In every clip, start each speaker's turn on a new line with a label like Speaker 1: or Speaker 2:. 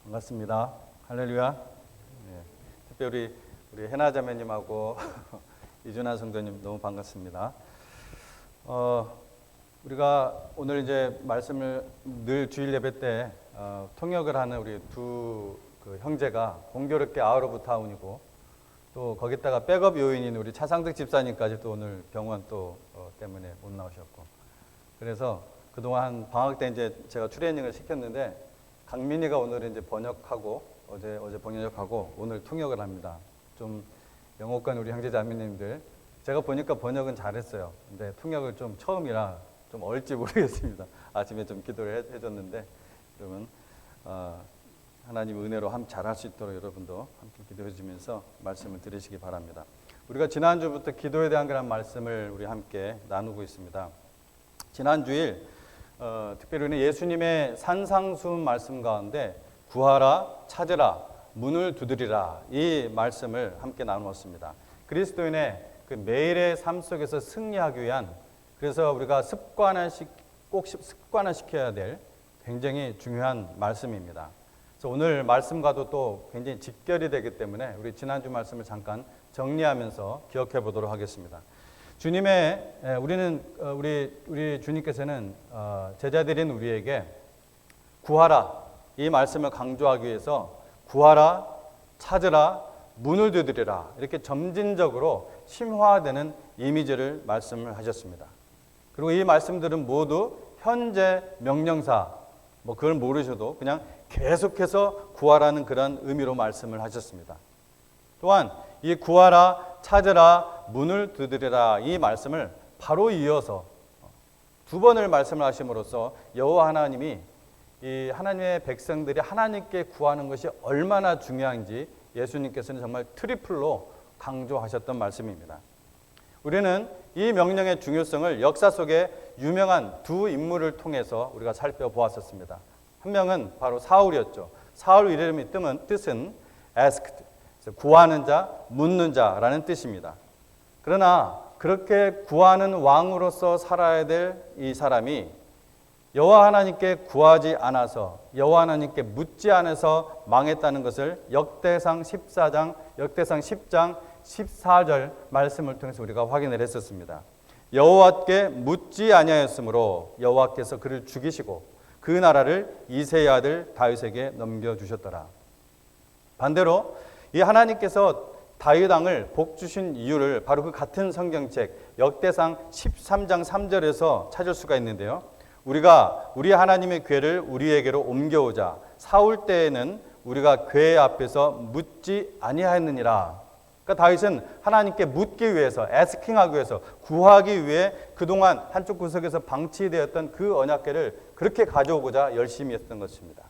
Speaker 1: 반갑습니다. 할렐루야. 네, 특별히 우리 해나 자매님하고 이준하 성도님 너무 반갑습니다. 우리가 오늘 이제 말씀을 늘 주일 예배 때 통역을 하는 우리 두 형제가 공교롭게 아웃 오브 타운이고 또 거기다가 백업 요인인 우리 차상득 집사님까지 또 오늘 병원 또 때문에 못 나오셨고, 그래서 그동안 방학 때 이제 제가 트레이닝을 시켰는데 강민이가 오늘 이제 번역하고 어제 번역하고 오늘 통역을 합니다. 좀 영어권 우리 형제 자매님들, 제가 보니까 번역은 잘했어요. 근데 통역을 좀 처음이라 좀 어릴지 모르겠습니다. 아침에 좀 기도를 해줬는데, 그러면 하나님 은혜로 잘할 수 있도록 여러분도 함께 기도해 주면서 말씀을 들으시기 바랍니다. 우리가 지난주부터 기도에 대한 그런 말씀을 우리 함께 나누고 있습니다. 지난 주일 특별히 우리 예수님의 산상수훈 말씀 가운데 구하라, 찾으라, 문을 두드리라 이 말씀을 함께 나누었습니다. 그리스도인의 그 매일의 삶 속에서 승리하기 위한, 그래서 우리가 꼭 습관화시켜야 될 굉장히 중요한 말씀입니다. 그래서 오늘 말씀과도 또 굉장히 직결이 되기 때문에 우리 지난주 말씀을 잠깐 정리하면서 기억해 보도록 하겠습니다. 우리 주님께서는 제자들인 우리에게 구하라 이 말씀을 강조하기 위해서 구하라, 찾으라, 문을 두드리라 이렇게 점진적으로 심화되는 이미지를 말씀을 하셨습니다. 그리고 이 말씀들은 모두 현재 명령사, 그걸 모르셔도 그냥 계속해서 구하라는 그런 의미로 말씀을 하셨습니다. 또한 이 구하라, 찾으라, 문을 두드리라 이 말씀을 바로 이어서 두 번을 말씀을 하심으로써 여호와 하나님이 이 하나님의 백성들이 하나님께 구하는 것이 얼마나 중요한지 예수님께서는 정말 트리플로 강조하셨던 말씀입니다. 우리는 이 명령의 중요성을 역사 속에 유명한 두 인물을 통해서 우리가 살펴보았었습니다. 한 명은 바로 사울이었죠. 사울 이름의 뜻은 asked, 구하는 자, 묻는 자라는 뜻입니다. 그러나 그렇게 구하는 왕으로서 살아야 될 이 사람이 여호와 하나님께 구하지 않아서, 여호와 하나님께 묻지 않아서 망했다는 것을 역대상 10장 14절 말씀을 통해서 우리가 확인을 했었습니다. 여호와께 묻지 아니하였으므로 여호와께서 그를 죽이시고 그 나라를 이새의 아들 다윗에게 넘겨주셨더라. 반대로 이 하나님께서 다윗 왕을 복 주신 이유를 바로 그 같은 성경책 역대상 13장 3절에서 찾을 수가 있는데요. 우리가 우리 하나님의 궤를 우리에게로 옮겨오자 사울 때에는 우리가 궤 앞에서 묻지 아니하였느니라. 그러니까 다윗은 하나님께 묻기 위해서, 애스킹하기 위해서, 구하기 위해 그동안 한쪽 구석에서 방치되었던 그 언약궤를 그렇게 가져오고자 열심히 했던 것입니다.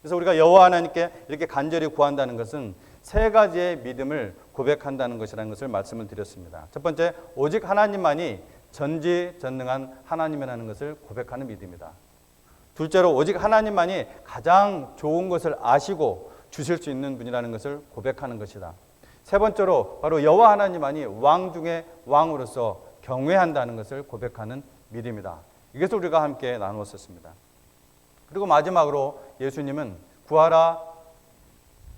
Speaker 1: 그래서 우리가 여호와 하나님께 이렇게 간절히 구한다는 것은 세 가지의 믿음을 고백한다는 것이라는 것을 말씀을 드렸습니다. 첫 번째, 오직 하나님만이 전지전능한 하나님이라는 것을 고백하는 믿음이다. 둘째로, 오직 하나님만이 가장 좋은 것을 아시고 주실 수 있는 분이라는 것을 고백하는 것이다. 세 번째로, 바로 여호와 하나님만이 왕 중에 왕으로서 경외한다는 것을 고백하는 믿음이다. 이것을 우리가 함께 나누었었습니다. 그리고 마지막으로 예수님은 구하라,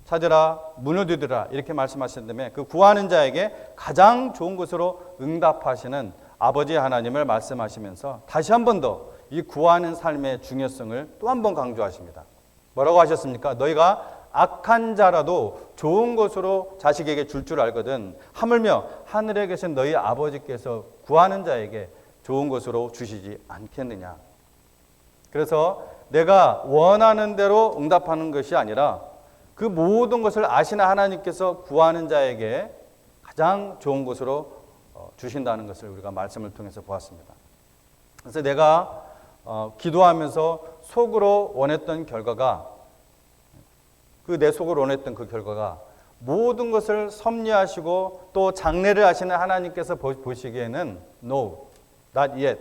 Speaker 1: 찾으라, 문을 두드리라 이렇게 말씀하셨는데, 그 구하는 자에게 가장 좋은 것으로 응답하시는 아버지 하나님을 말씀하시면서 다시 한 번 더 이 구하는 삶의 중요성을 또 한 번 강조하십니다. 뭐라고 하셨습니까? 너희가 악한 자라도 좋은 것으로 자식에게 줄 알거든 하물며 하늘에 계신 너희 아버지께서 구하는 자에게 좋은 것으로 주시지 않겠느냐. 그래서 내가 원하는 대로 응답하는 것이 아니라 그 모든 것을 아시는 하나님께서 구하는 자에게 가장 좋은 것으로 주신다는 것을 우리가 말씀을 통해서 보았습니다. 그래서 내가 기도하면서 속으로 원했던 결과가, 내 속으로 원했던 그 결과가 모든 것을 섭리하시고 또 장래를 아시는 하나님께서 보시기에는 No, not yet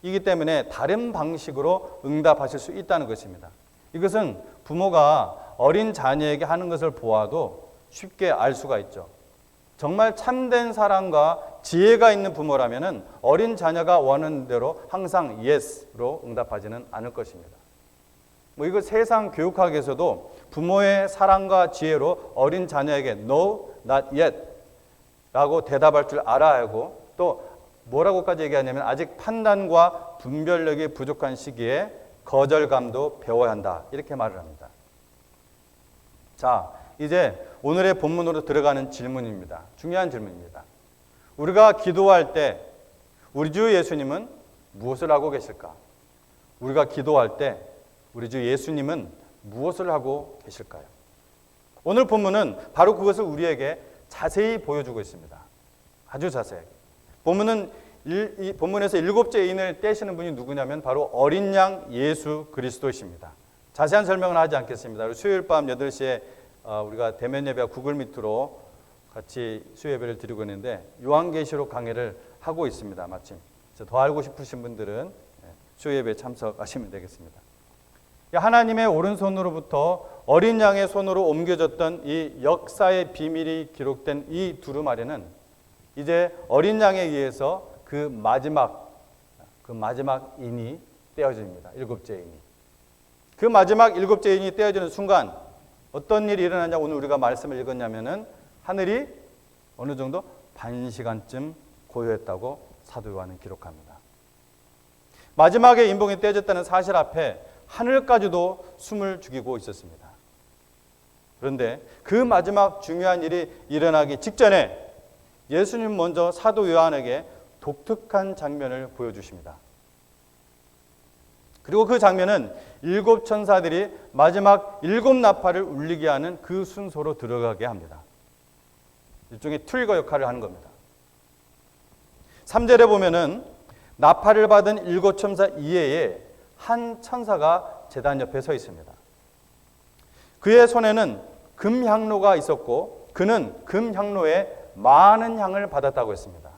Speaker 1: 이기 때문에 다른 방식으로 응답하실 수 있다는 것입니다. 이것은 부모가 어린 자녀에게 하는 것을 보아도 쉽게 알 수가 있죠. 정말 참된 사랑과 지혜가 있는 부모라면 어린 자녀가 원하는 대로 항상 yes로 응답하지는 않을 것입니다. 이거 세상 교육학에서도 부모의 사랑과 지혜로 어린 자녀에게 No, not yet 라고 대답할 줄 알아야 하고, 또 뭐라고까지 얘기하냐면 아직 판단과 분별력이 부족한 시기에 거절감도 배워야 한다, 이렇게 말을 합니다. 자, 이제 오늘의 본문으로 들어가는 질문입니다. 중요한 질문입니다. 우리가 기도할 때 우리 주 예수님은 무엇을 하고 계실까? 우리가 기도할 때 우리 주 예수님은 무엇을 하고 계실까요? 오늘 본문은 바로 그것을 우리에게 자세히 보여주고 있습니다. 아주 자세하게. 이 본문에서 7째 인을 떼시는 분이 누구냐면 바로 어린 양 예수 그리스도이십니다. 자세한 설명은 하지 않겠습니다. 수요일 밤 8시에 우리가 대면 예배와 구글 미트로 같이 수요 예배를 드리고 있는데 요한계시록 강해를 하고 있습니다. 마침 더 알고 싶으신 분들은 수요 예배에 참석하시면 되겠습니다. 하나님의 오른손으로부터 어린 양의 손으로 옮겨졌던 이 역사의 비밀이 기록된 이 두루마리는 이제 어린 양에 의해서 그 마지막 인이 떼어집니다. 7째 인이. 그 마지막 7째 인이 떼어지는 순간 어떤 일이 일어나냐, 오늘 우리가 말씀을 읽었냐면은 하늘이 어느 정도 반 시간쯤 고요했다고 사도 요한은 기록합니다. 마지막에 인봉이 떼어졌다는 사실 앞에 하늘까지도 숨을 죽이고 있었습니다. 그런데 그 마지막 중요한 일이 일어나기 직전에 예수님 먼저 사도 요한에게 독특한 장면을 보여주십니다. 그리고 그 장면은 7 천사들이 마지막 7 나팔을 울리게 하는 그 순서로 들어가게 합니다. 일종의 트리거 역할을 하는 겁니다. 3절에 보면은 나팔을 받은 7 천사 이외에 한 천사가 제단 옆에 서 있습니다. 그의 손에는 금향로가 있었고 그는 금향로에 많은 향을 받았다고 했습니다.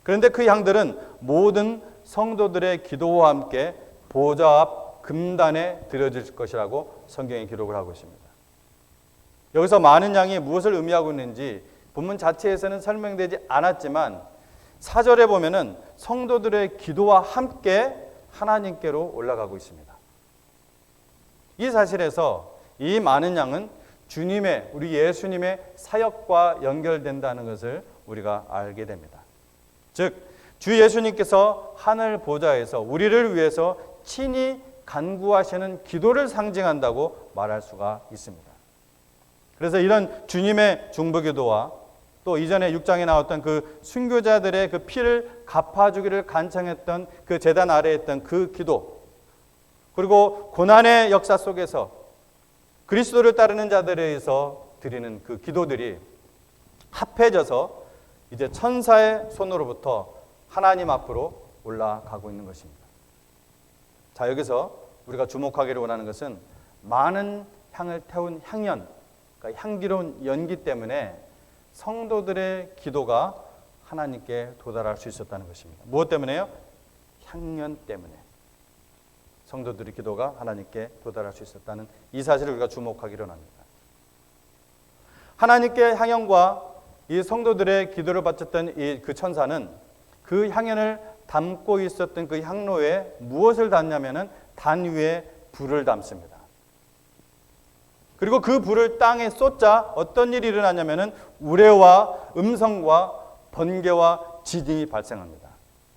Speaker 1: 그런데 그 향들은 모든 성도들의 기도와 함께 보좌 앞 금단에 드려질 것이라고 성경에 기록을 하고 있습니다. 여기서 많은 양이 무엇을 의미하고 있는지 본문 자체에서는 설명되지 않았지만 4절에 보면은 성도들의 기도와 함께 하나님께로 올라가고 있습니다. 이 사실에서 이 많은 양은 주님의, 우리 예수님의 사역과 연결된다는 것을 우리가 알게 됩니다. 즉, 주 예수님께서 하늘 보좌에서 우리를 위해서 친히 간구하시는 기도를 상징한다고 말할 수가 있습니다. 그래서 이런 주님의 중보기도와 또 이전에 6장에 나왔던 그 순교자들의 그 피를 갚아주기를 간청했던 그 제단 아래에 있던 그 기도, 그리고 고난의 역사 속에서 그리스도를 따르는 자들에 의해서 드리는 그 기도들이 합해져서 이제 천사의 손으로부터 하나님 앞으로 올라가고 있는 것입니다. 자, 여기서 우리가 주목하기를 원하는 것은 많은 향을 태운 향연, 그러니까 향기로운 연기 때문에 성도들의 기도가 하나님께 도달할 수 있었다는 것입니다. 무엇 때문에요? 향연 때문에 성도들의 기도가 하나님께 도달할 수 있었다는 이 사실을 우리가 주목하기를 합니다. 하나님께 향연과 이 성도들의 기도를 바쳤던 그 천사는 그 향연을 담고 있었던 그 향로에 무엇을 담냐면은 단 위에 불을 담습니다. 그리고 그 불을 땅에 쏟자 어떤 일이 일어나냐면은 우레와 음성과 번개와 지진이 발생합니다.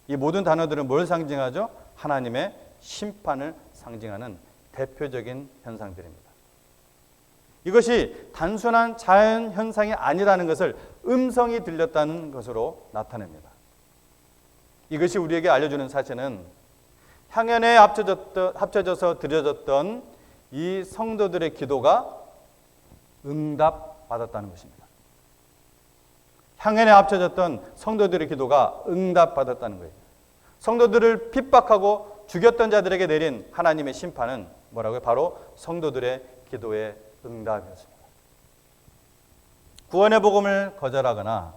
Speaker 1: 이 모든 단어들은 뭘 상징하죠? 하나님의 심판을 상징하는 대표적인 현상들입니다. 이것이 단순한 자연 현상이 아니라는 것을 음성이 들렸다는 것으로 나타냅니다. 이것이 우리에게 알려주는 사실은 향연에 합쳐져서 드려졌던 이 성도들의 기도가 응답받았다는 것입니다. 향연에 합쳐졌던 성도들의 기도가 응답받았다는 거예요. 성도들을 핍박하고 죽였던 자들에게 내린 하나님의 심판은 뭐라고요? 바로 성도들의 기도의 응답이었습니다. 구원의 복음을 거절하거나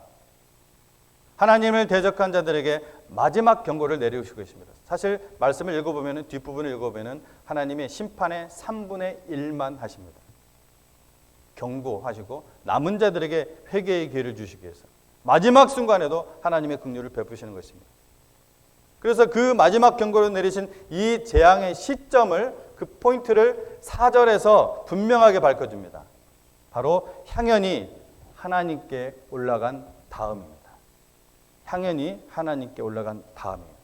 Speaker 1: 하나님을 대적한 자들에게 마지막 경고를 내리시고 있습니다. 사실 말씀을 읽어보면 뒷부분을 읽어보면 하나님의 심판의 3분의 1만 하십니다. 경고하시고 남은 자들에게 회개의 기회를 주시기 위해서 마지막 순간에도 하나님의 긍휼을 베푸시는 것입니다. 그래서 그 마지막 경고를 내리신 이 재앙의 시점을 그 포인트를 4절에서 분명하게 밝혀줍니다. 바로 향연이 하나님께 올라간 다음입니다. 향연이 하나님께 올라간 다음이에요.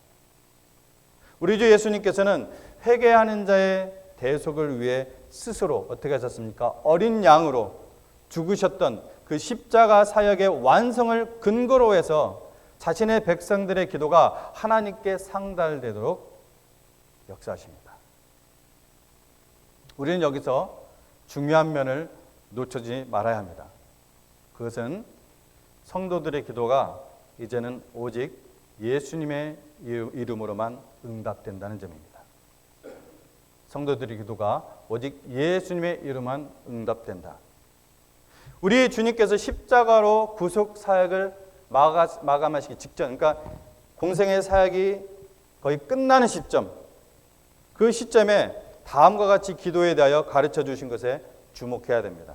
Speaker 1: 우리 주 예수님께서는 회개하는 자의 대속을 위해 스스로 어떻게 하셨습니까? 어린 양으로 죽으셨던 그 십자가 사역의 완성을 근거로 해서 자신의 백성들의 기도가 하나님께 상달되도록 역사하십니다. 우리는 여기서 중요한 면을 놓치지 말아야 합니다. 그것은 성도들의 기도가 이제는 오직 예수님의 이름으로만 응답된다는 점입니다. 성도들의 기도가 오직 예수님의 이름만 응답된다. 우리 주님께서 십자가로 구속 사역을 마감하시기 직전, 그러니까 공생의 사역이 거의 끝나는 시점, 그 시점에 다음과 같이 기도에 대하여 가르쳐 주신 것에 주목해야 됩니다.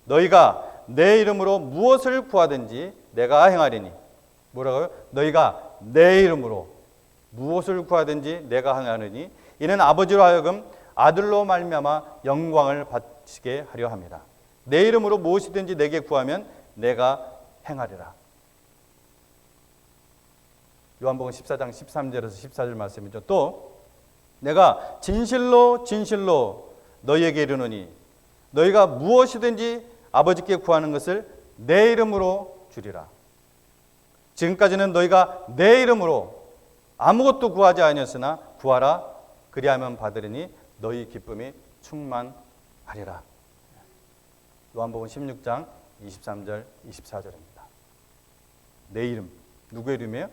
Speaker 1: 너희가 내 이름으로 무엇을 구하든지 내가 행하리니. 뭐라고요? 너희가 내 이름으로 무엇을 구하든지 내가 행하리니 이는 아버지로 하여금 아들로 말미암아 영광을 받치게 하려 합니다. 내 이름으로 무엇이든지 내게 구하면 내가 행하리라. 요한복음 14장 13절에서 14절 말씀이죠. 또 내가 진실로 진실로 너희에게 이르노니 너희가 무엇이든지 아버지께 구하는 것을 내 이름으로 주리라. 지금까지는 너희가 내 이름으로 아무것도 구하지 아니었으나 구하라 그리하면 받으리니 너희 기쁨이 충만하리라. 요한복음 16장 23절 24절입니다. 내 이름, 누구의 이름이에요?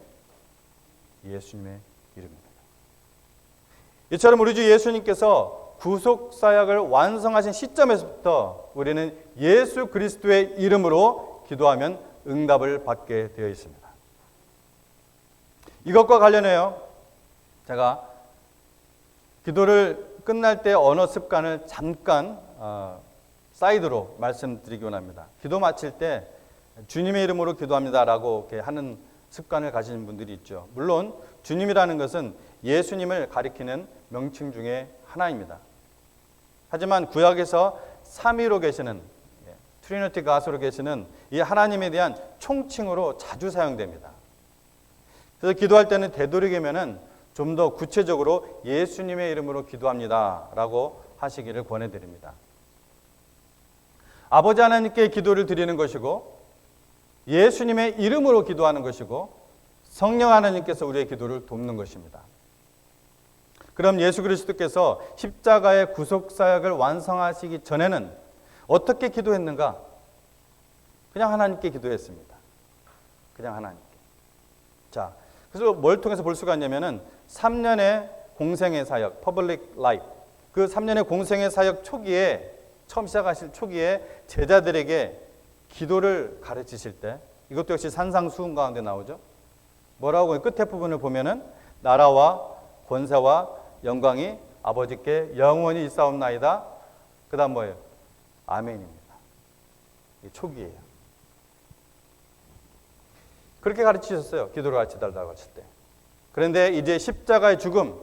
Speaker 1: 예수님의 이름입니다. 이처럼 우리 주 예수님께서 구속 사역을 완성하신 시점에서부터 우리는 예수 그리스도의 이름으로 기도하면 응답을 받게 되어 있습니다. 이것과 관련해요, 제가 기도를 끝날 때 언어 습관을 잠깐 사이드로 말씀드리기 원합니다. 기도 마칠 때 주님의 이름으로 기도합니다라고 이렇게 하는 습관을 가지는 분들이 있죠. 물론 주님이라는 것은 예수님을 가리키는 명칭 중에 하나입니다. 하지만 구약에서 삼위로 계시는 트리니티 가스로 계시는 이 하나님에 대한 총칭으로 자주 사용됩니다. 그래서 기도할 때는 되도록이면은 좀 더 구체적으로 예수님의 이름으로 기도합니다라고 하시기를 권해드립니다. 아버지 하나님께 기도를 드리는 것이고 예수님의 이름으로 기도하는 것이고 성령 하나님께서 우리의 기도를 돕는 것입니다. 그럼 예수 그리스도께서 십자가의 구속 사역을 완성하시기 전에는 어떻게 기도했는가? 그냥 하나님께 기도했습니다. 그냥 하나님께. 자, 그래서 뭘 통해서 볼 수가 있냐면은 3년의 공생의 사역, 퍼블릭 라이프. 그 3년의 공생의 사역 초기에 처음 시작하실 초기에 제자들에게 기도를 가르치실 때 이것도 역시 산상수훈 가운데 나오죠. 뭐라고 끝에 부분을 보면은 나라와 권세와 영광이 아버지께 영원히 있사옵나이다. 그 다음 뭐예요? 아멘입니다. 이 초기예요. 그렇게 가르치셨어요. 기도를 같이 달라고 하실 때. 그런데 이제 십자가의 죽음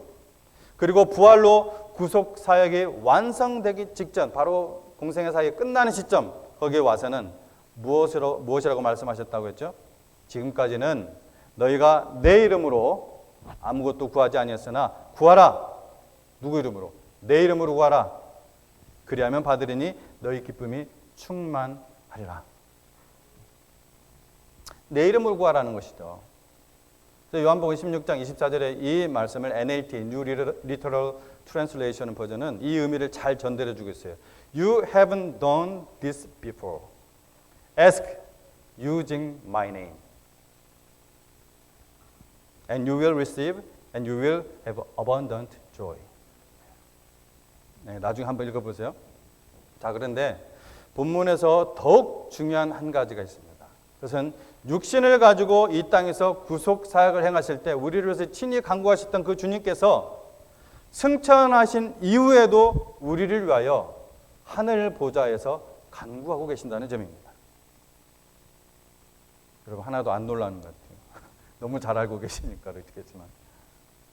Speaker 1: 그리고 부활로 구속 사역이 완성되기 직전, 바로 공생의 사역이 끝나는 시점, 거기에 와서는 무엇이라고 말씀하셨다고 했죠? 지금까지는 너희가 내 이름으로 아무것도 구하지 아니었으나 구하라. 누구 이름으로? 내 이름으로 구하라. 그리하면 받으리니 너희 기쁨이 충만하리라. 내 이름으로 구하라는 것이죠. 요한복음 16장 24절에 이 말씀을 NLT, New Literal Translation 버전은 이 의미를 잘 전달해 주고 있어요. You haven't done this before. Ask using my name. And you will receive and you will have abundant joy. 네, 나중에 한번 읽어보세요. 자, 그런데 본문에서 더욱 중요한 한 가지가 있습니다. 그것은 육신을 가지고 이 땅에서 구속 사역을 행하실 때 우리를 위해서 친히 간구하셨던 그 주님께서 승천하신 이후에도 우리를 위하여 하늘 보좌에서 간구하고 계신다는 점입니다. 여러분 하나도 안 놀라는 것 같아요. 너무 잘 알고 계시니까 그렇겠지만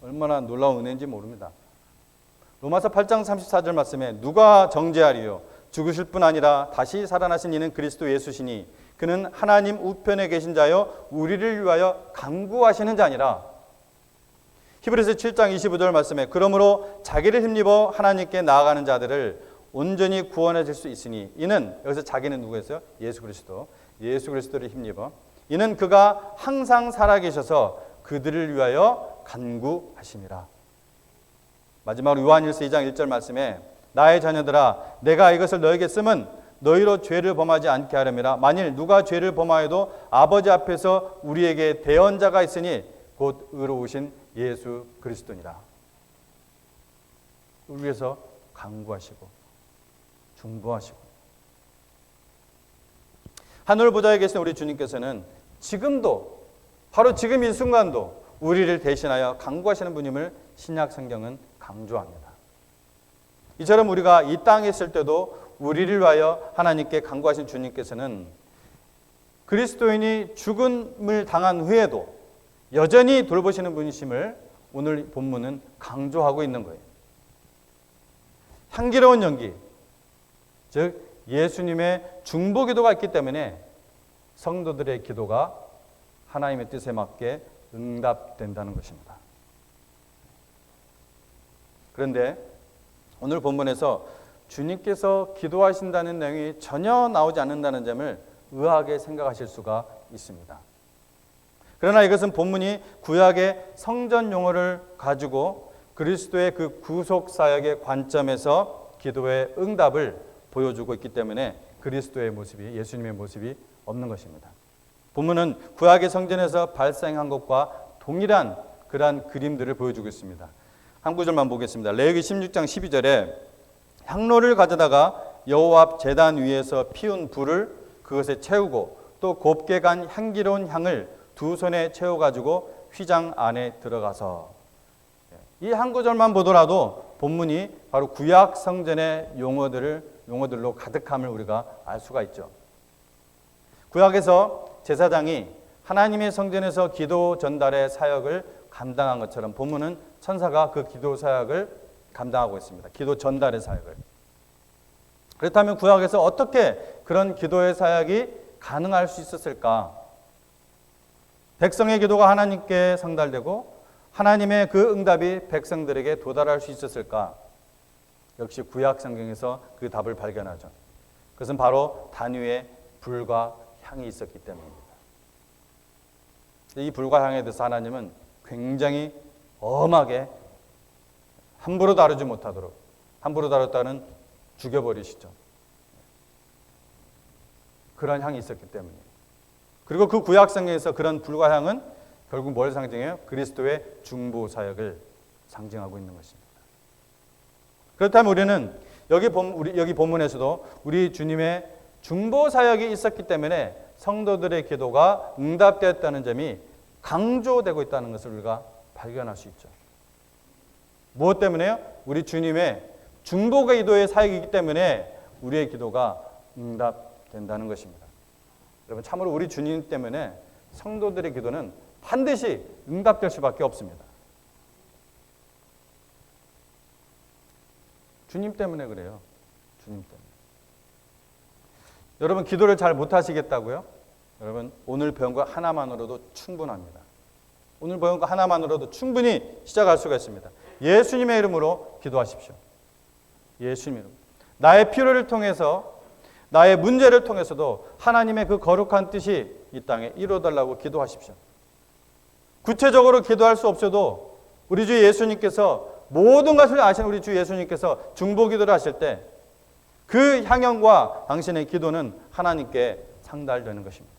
Speaker 1: 얼마나 놀라운 은혜인지 모릅니다. 로마서 8장 34절 말씀에 누가 정죄하리요? 죽으실 뿐 아니라 다시 살아나신 이는 그리스도 예수시니 그는 하나님 우편에 계신 자여 우리를 위하여 간구하시는 자니라. 히브리서 7장 25절 말씀에 그러므로 자기를 힘입어 하나님께 나아가는 자들을 온전히 구원해 줄 수 있으니 이는, 여기서 자기는 누구였어요? 예수 그리스도. 예수 그리스도를 힘입어 이는 그가 항상 살아계셔서 그들을 위하여 간구하심이라. 마지막으로 요한일서 2장 1절 말씀에 나의 자녀들아 내가 이것을 너에게 쓰면 너희로 죄를 범하지 않게 하려니라. 만일 누가 죄를 범하여도 아버지 앞에서 우리에게 대언자가 있으니 곧 의로우신 예수 그리스도니라. 우리 위해서 간구하시고 중보하시고, 하늘 보좌에 계신 우리 주님께서는 지금도, 바로 지금 이 순간도 우리를 대신하여 간구하시는 분임을 신약 성경은 강조합니다. 이처럼 우리가 이 땅에 있을 때도 우리를 위하여 하나님께 간구하신 주님께서는 그리스도인이 죽음을 당한 후에도 여전히 돌보시는 분이심을 오늘 본문은 강조하고 있는 거예요. 향기로운 연기, 즉 예수님의 중보기도가 있기 때문에 성도들의 기도가 하나님의 뜻에 맞게 응답된다는 것입니다. 그런데 오늘 본문에서 주님께서 기도하신다는 내용이 전혀 나오지 않는다는 점을 의아하게 생각하실 수가 있습니다. 그러나 이것은 본문이 구약의 성전 용어를 가지고 그리스도의 그 구속 사역의 관점에서 기도의 응답을 보여주고 있기 때문에 그리스도의 모습이, 예수님의 모습이 없는 것입니다. 본문은 구약의 성전에서 발생한 것과 동일한 그러한 그림들을 보여주고 있습니다. 한 구절만 보겠습니다. 레위기 16장 12절에 향로를 가져다가 여호와 앞 제단 위에서 피운 불을 그것에 채우고 또 곱게 간 향기로운 향을 두 손에 채워가지고 휘장 안에 들어가서, 이 한 구절만 보더라도 본문이 바로 구약 성전의 용어들로 가득함을 우리가 알 수가 있죠. 구약에서 제사장이 하나님의 성전에서 기도 전달의 사역을 감당한 것처럼 본문은 천사가 그 기도 사역을 감당하고 있습니다. 기도 전달의 사역을. 그렇다면 구약에서 어떻게 그런 기도의 사역이 가능할 수 있었을까? 백성의 기도가 하나님께 상달되고 하나님의 그 응답이 백성들에게 도달할 수 있었을까? 역시 구약 성경에서 그 답을 발견하죠. 그것은 바로 단위의 불과 향이 있었기 때문입니다. 이 불과 향에 대해서 하나님은 굉장히 엄하게 함부로 다루지 못하도록, 함부로 다뤘다는 죽여버리시죠. 그런 향이 있었기 때문이에요. 그리고 그 구약 성경에서 그런 불과 향은 결국 뭘 상징해요? 그리스도의 중보 사역을 상징하고 있는 것입니다. 그렇다면 우리는 여기 본문에서도 우리 주님의 중보 사역이 있었기 때문에 성도들의 기도가 응답되었다는 점이 강조되고 있다는 것을 우리가 발견할 수 있죠. 무엇 때문에요? 우리 주님의 중보 기도의 사역이기 때문에 우리의 기도가 응답된다는 것입니다. 여러분, 참으로 우리 주님 때문에 성도들의 기도는 반드시 응답될 수밖에 없습니다. 주님 때문에 그래요. 주님 때문에. 여러분, 기도를 잘 못하시겠다고요? 여러분, 오늘 배운 거 하나만으로도 충분합니다. 오늘 배운 거 하나만으로도 충분히 시작할 수가 있습니다. 예수님의 이름으로 기도하십시오. 예수님의 이름. 나의 필요를 통해서, 나의 문제를 통해서도 하나님의 그 거룩한 뜻이 이 땅에 이루어달라고 기도하십시오. 구체적으로 기도할 수 없어도 우리 주 예수님께서, 모든 것을 아시는 우리 주 예수님께서 중보 기도를 하실 때 그 향연과 당신의 기도는 하나님께 상달되는 것입니다.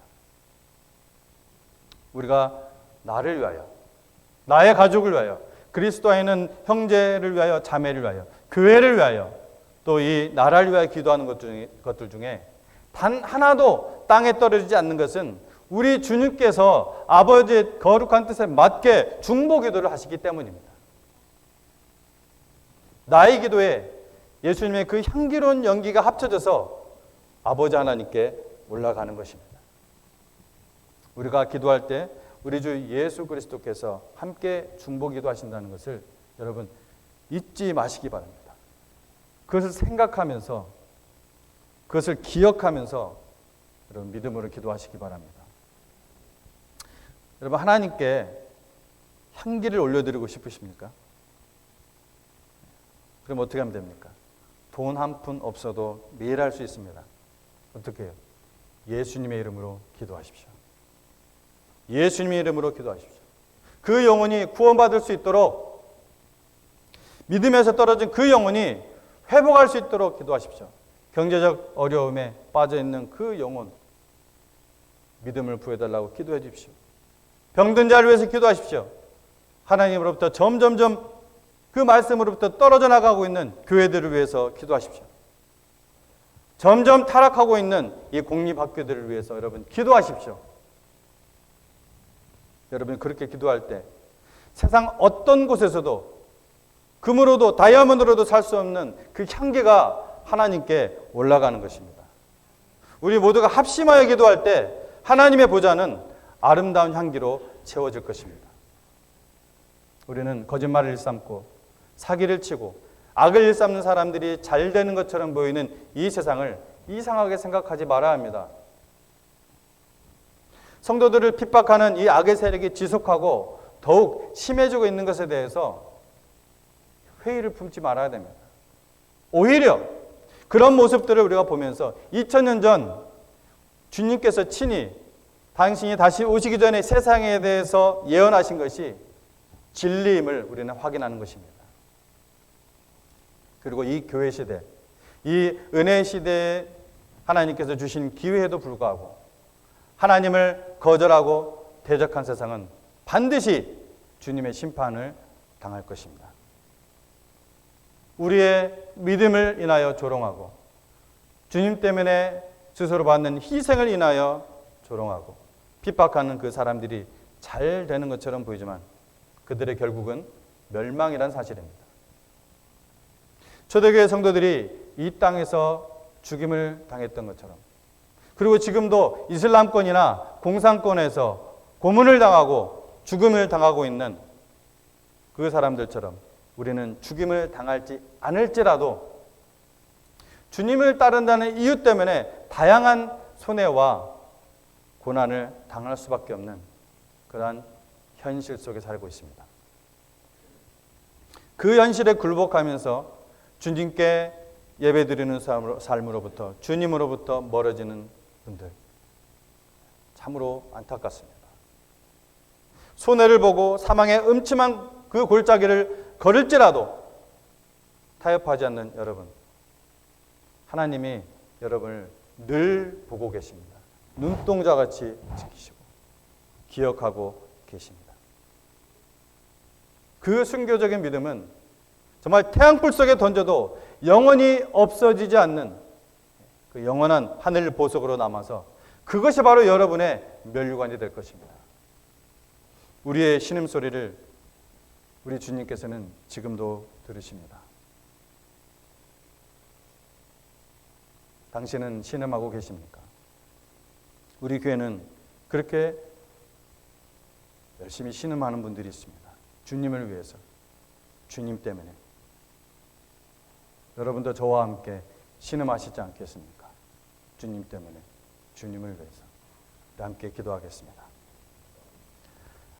Speaker 1: 우리가 나를 위하여, 나의 가족을 위하여, 그리스도 안에 있는 형제를 위하여, 자매를 위하여, 교회를 위하여, 또 이 나라를 위하여 기도하는 것들 중에 단 하나도 땅에 떨어지지 않는 것은 우리 주님께서 아버지의 거룩한 뜻에 맞게 중보 기도를 하시기 때문입니다. 나의 기도에 예수님의 그 향기로운 연기가 합쳐져서 아버지 하나님께 올라가는 것입니다. 우리가 기도할 때 우리 주 예수 그리스도께서 함께 중보 기도하신다는 것을 여러분 잊지 마시기 바랍니다. 그것을 생각하면서 그것을 기억하면서 여러분 믿음으로 기도하시기 바랍니다. 여러분 하나님께 향기를 올려드리고 싶으십니까? 그럼 어떻게 하면 됩니까? 돈 한 푼 없어도 매일 할 수 있습니다. 어떻게 해요? 예수님의 이름으로 기도하십시오. 예수님의 이름으로 기도하십시오. 그 영혼이 구원받을 수 있도록, 믿음에서 떨어진 그 영혼이 회복할 수 있도록 기도하십시오. 경제적 어려움에 빠져있는 그 영혼, 믿음을 부여달라고 기도해 주십시오. 병든 자를 위해서 기도하십시오. 하나님으로부터 점점점 그 말씀으로부터 떨어져 나가고 있는 교회들을 위해서 기도하십시오. 점점 타락하고 있는 이 공립학교들을 위해서 여러분 기도하십시오. 여러분 그렇게 기도할 때 세상 어떤 곳에서도 금으로도 다이아몬드로도 살 수 없는 그 향기가 하나님께 올라가는 것입니다. 우리 모두가 합심하여 기도할 때 하나님의 보좌는 아름다운 향기로 채워질 것입니다. 우리는 거짓말을 일삼고 사기를 치고 악을 일삼는 사람들이 잘 되는 것처럼 보이는 이 세상을 이상하게 생각하지 말아야 합니다. 성도들을 핍박하는 이 악의 세력이 지속하고 더욱 심해지고 있는 것에 대해서 회의를 품지 말아야 됩니다. 오히려 그런 모습들을 우리가 보면서 2000년 전 주님께서 친히 당신이 다시 오시기 전에 세상에 대해서 예언하신 것이 진리임을 우리는 확인하는 것입니다. 그리고 이 교회 시대, 이 은혜 시대에 하나님께서 주신 기회에도 불구하고 하나님을 거절하고 대적한 세상은 반드시 주님의 심판을 당할 것입니다. 우리의 믿음을 인하여 조롱하고 주님 때문에 스스로 받는 희생을 인하여 조롱하고 핍박하는 그 사람들이 잘 되는 것처럼 보이지만 그들의 결국은 멸망이란 사실입니다. 초대교회 성도들이 이 땅에서 죽임을 당했던 것처럼, 그리고 지금도 이슬람권이나 공산권에서 고문을 당하고 죽음을 당하고 있는 그 사람들처럼 우리는 죽임을 당할지 않을지라도 주님을 따른다는 이유 때문에 다양한 손해와 고난을 당할 수밖에 없는 그러한 현실 속에 살고 있습니다. 그 현실에 굴복하면서 주님께 예배드리는 삶으로부터, 주님으로부터 멀어지는 분들 참으로 안타깝습니다. 손해를 보고 사망의 음침한 그 골짜기를 걸을지라도 타협하지 않는 여러분, 하나님이 여러분을 늘 보고 계십니다. 눈동자같이 지키시고 기억하고 계십니다. 그 순교적인 믿음은 정말 태양불 속에 던져도 영원히 없어지지 않는 그 영원한 하늘 보석으로 남아서 그것이 바로 여러분의 면류관이 될 것입니다. 우리의 신음소리를 우리 주님께서는 지금도 들으십니다. 당신은 신음하고 계십니까? 우리 교회는 그렇게 열심히 신음하는 분들이 있습니다. 주님을 위해서, 주님 때문에. 여러분도 저와 함께 신음하시지 않겠습니까? 주님 때문에, 주님을 위해서. 함께 기도하겠습니다.